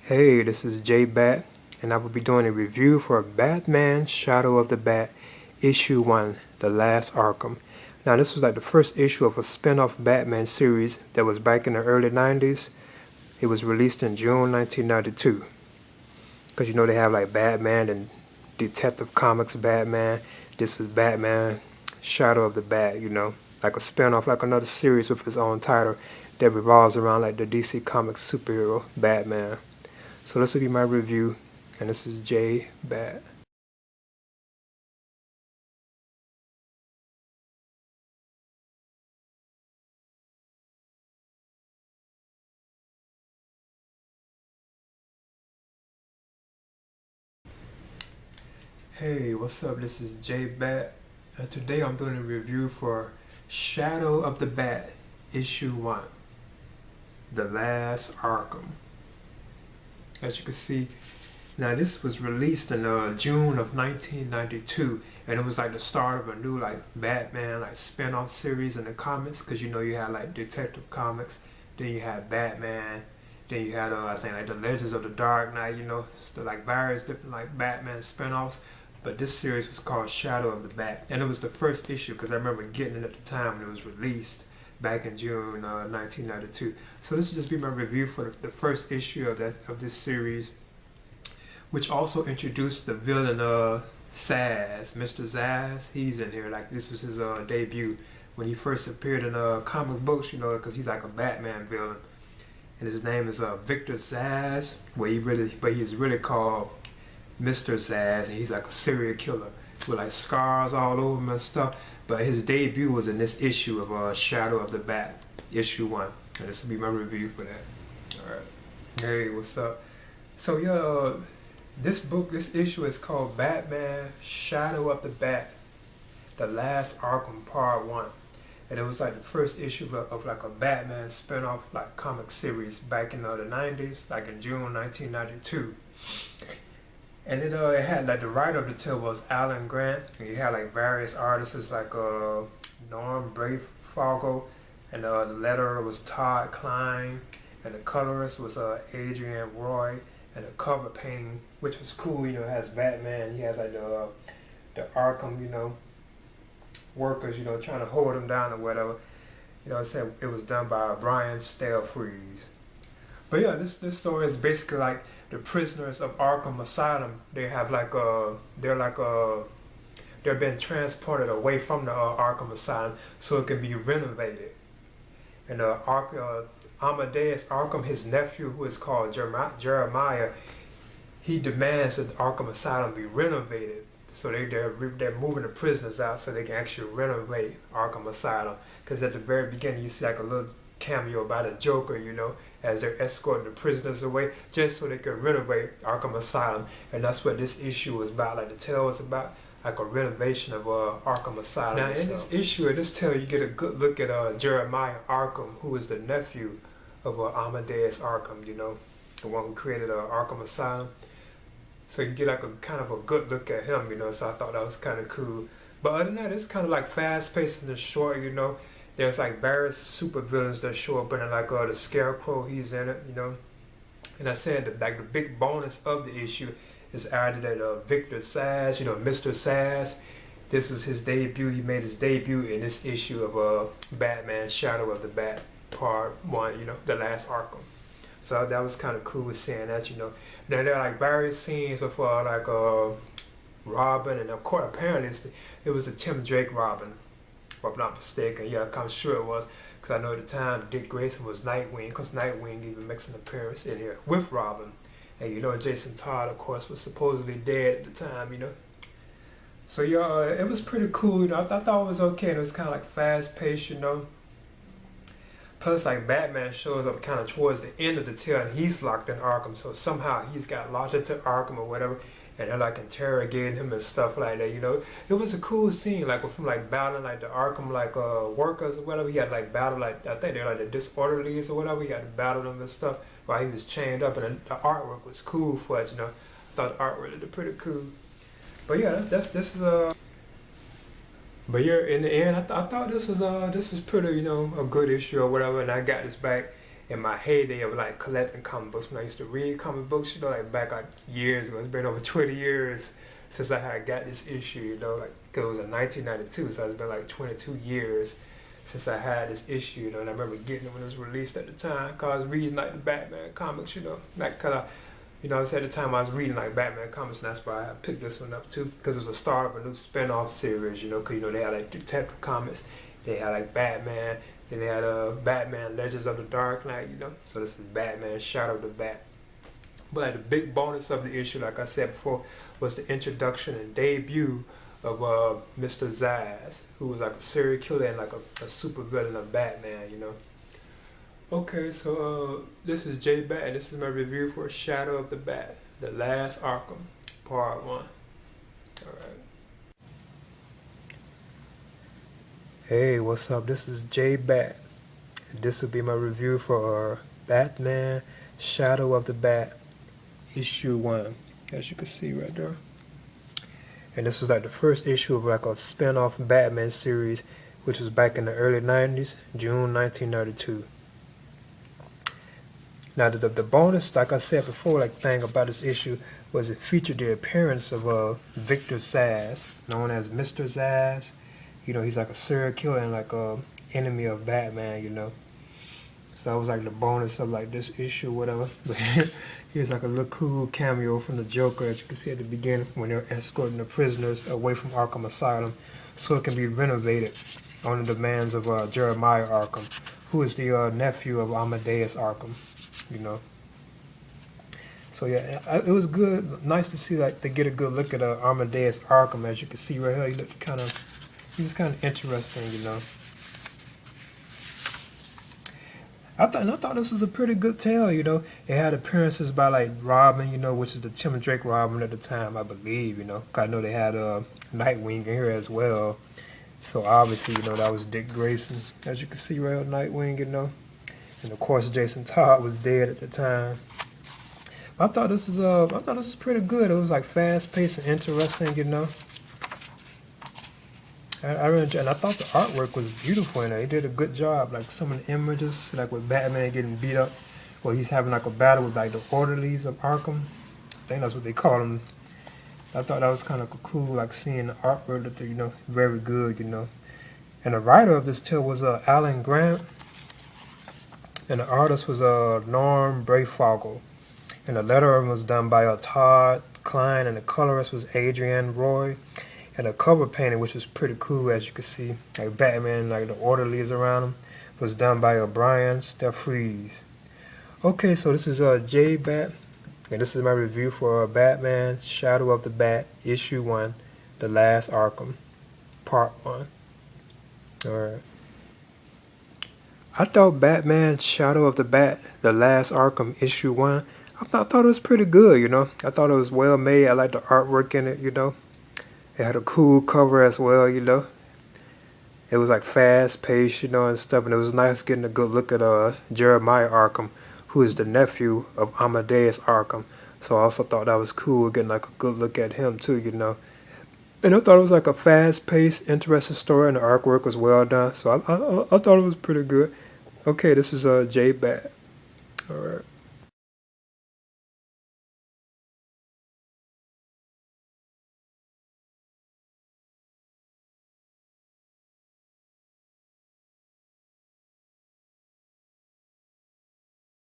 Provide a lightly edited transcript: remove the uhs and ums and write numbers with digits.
Hey, this is J Bat, and I will be doing a review for Batman Shadow of the Bat, Issue 1, The Last Arkham. Now, this was like the first issue of a spin-off Batman series that was back in the early 90s. It was released in June 1992. Because you know they have like Batman and Detective Comics Batman. This was Batman Shadow of the Bat, like a spin-off, like another series with its own title that revolves around like the DC Comics superhero Batman. So this will be my review, and this is J Bat. Hey, what's up? This is J Bat. Today I'm doing a review for Shadow of the Bat, Issue 1, The Last Arkham. As you can see, now this was released in June of 1992, and it was like the start of a new like Batman like spin-off series in the comics, because you had like Detective Comics, then you had Batman, then you had I think like the Legends of the Dark Knight, like various different like Batman spin-offs. But this series was called Shadow of the Bat, and it was the first issue because I remember getting it at the time when it was released back in June 1992. So this will just be my review for the first issue of this series, which also introduced the villain Zsasz, Mr. Zsasz. He's in here. Like this was his debut when he first appeared in comic books, because he's like a Batman villain, and his name is Victor Zsasz. But he's really called Mr. Zsasz, and he's like a serial killer with like scars all over him and stuff. But his debut was in this issue of Shadow of the Bat, Issue 1. And this will be my review for that. Alright. Hey, what's up? So this issue is called Batman Shadow of the Bat, The Last Arkham Part 1. And it was like the first issue of like a Batman spin-off like comic series back in the 90s, like in June 1992. And it had like the writer of the tale was Alan Grant, and you had like various artists like Norm Breyfogle, and the letterer was Todd Klein, and the colorist was Adrian Roy, and the cover painting, which was cool, it has Batman, he has like the Arkham, workers, trying to hold him down or whatever. It said it was done by Brian Stelfreeze. But yeah, this story is basically like the prisoners of Arkham Asylum. They have like they're being transported away from the Arkham Asylum so it can be renovated. And Amadeus Arkham, his nephew, who is called Jeremiah, he demands that the Arkham Asylum be renovated. So they're moving the prisoners out so they can actually renovate Arkham Asylum. Because at the very beginning you see like a little cameo by the Joker, as they're escorting the prisoners away just so they can renovate Arkham Asylum. And that's what this issue was about. Like the tale was about like a renovation of Arkham Asylum. Now in this issue, in this tale, you get a good look at Jeremiah Arkham, who is the nephew of Amadeus Arkham, the one who created Arkham Asylum. So you get like a kind of a good look at him, so I thought that was kind of cool. But other than that, it's kind of like fast-paced and short, There's like various super villains that show up in it, like the Scarecrow, he's in it, And I said that like the big bonus of the issue is added that Victor Zsasz, Mr. Zsasz, this was his debut. He made his debut in this issue of Batman Shadow of the Bat, Part 1, The Last Arkham. So that was kind of cool seeing that, Now there are like various scenes with Robin, and of course apparently it was the Tim Drake Robin, if I'm not mistaken. Yeah, I'm sure it was, because I know at the time Dick Grayson was Nightwing, because Nightwing even makes an appearance in here with Robin. And Jason Todd, of course, was supposedly dead at the time, So yeah, it was pretty cool, I thought it was okay, and it was kind of like fast-paced, Plus, like, Batman shows up kind of towards the end of the tale, and he's locked in Arkham, so somehow he's got locked into Arkham or whatever, and they're like interrogating him and stuff like that, It was a cool scene, like with him like battling like the Arkham like workers or whatever. He had like battle like, I think they're like the disorderlies or whatever. He had to battle them and stuff while he was chained up, and the artwork was cool for it, I thought the artwork looked pretty cool. But yeah, this is But yeah, in the end, I thought this was pretty, a good issue or whatever, and I got this back in my heyday of like collecting comic books, when I used to read comic books, you know, like back like years ago. It's been over 20 years since I had got this issue, you know, like, cause it was in 1992, so it's been like 22 years since I had this issue, you know, and I remember getting it when it was released at the time, cause I was reading like the Batman comics, you know, like, cause I, you know, I said at the time I was reading like Batman comics, and that's why I picked this one up too, because it was a start of a new spin-off series, you know, cause you know they had like Detective Comics, they had like Batman, then they had Batman Legends of the Dark Knight, you know, so this is Batman Shadow of the Bat. But like the big bonus of the issue, like I said before, was the introduction and debut of Mr. Zsasz, who was like a serial killer and like a super villain of Batman, you know. Okay, so this is J Bat, and this is my review for Shadow of the Bat, The Last Arkham, Part 1. Alright. Hey, what's up? This is J Bat. This will be my review for Batman Shadow of the Bat, Issue 1, as you can see right there. And this was like the first issue of like a spin-off Batman series, which was back in the early 90s, June 1992. Now the bonus, like I said before, like thing about this issue was it featured the appearance of Victor Zsasz, known as Mr. Zsasz. You know, he's like a serial killer and like a enemy of Batman, you know. So it was like the bonus of like this issue, whatever. But here's like a little cool cameo from the Joker, as you can see at the beginning, when they're escorting the prisoners away from Arkham Asylum so it can be renovated on the demands of Jeremiah Arkham, who is the nephew of Amadeus Arkham, you know. So yeah, it was good, nice to see like to get a good look at Amadeus Arkham, as you can see right here. He looked he was kind of interesting, you know. I thought this was a pretty good tale, you know. It had appearances by like Robin, you know, which is the Tim Drake Robin at the time, I believe, you know. 'Cause I know they had Nightwing in here as well. So obviously, you know, that was Dick Grayson, as you can see right on Nightwing, you know. And of course, Jason Todd was dead at the time. I thought this was pretty good. It was like fast paced and interesting, you know. I really enjoyed, and I thought the artwork was beautiful in it. He did a good job. Like some of the images, like with Batman getting beat up, or he's having like a battle with like the orderlies of Arkham. I think that's what they call them. I thought that was kind of cool, like seeing the artwork that you know, very good, you know. And the writer of this tale was Alan Grant, and the artist was Norm Breyfogle. And the lettering was done by Todd Klein, and the colorist was Adrienne Roy. And the cover painting, which was pretty cool, as you can see, like Batman, like the orderlies around him, was done by Brian Steffries. Okay, so this is J Bat, and this is my review for Batman Shadow of the Bat, Issue 1, The Last Arkham, Part 1. Alright. I thought Batman Shadow of the Bat, The Last Arkham, Issue 1, I thought it was pretty good, you know. I thought it was well made. I liked the artwork in it, you know. It had a cool cover as well, you know. It was like fast paced, you know, and stuff. And it was nice getting a good look at Jeremiah Arkham, who is the nephew of Amadeus Arkham. So I also thought that was cool, getting like a good look at him too, you know. And I thought it was like a fast paced, interesting story, and the artwork was well done. So I thought it was pretty good. Okay, this is J Bat. Alright.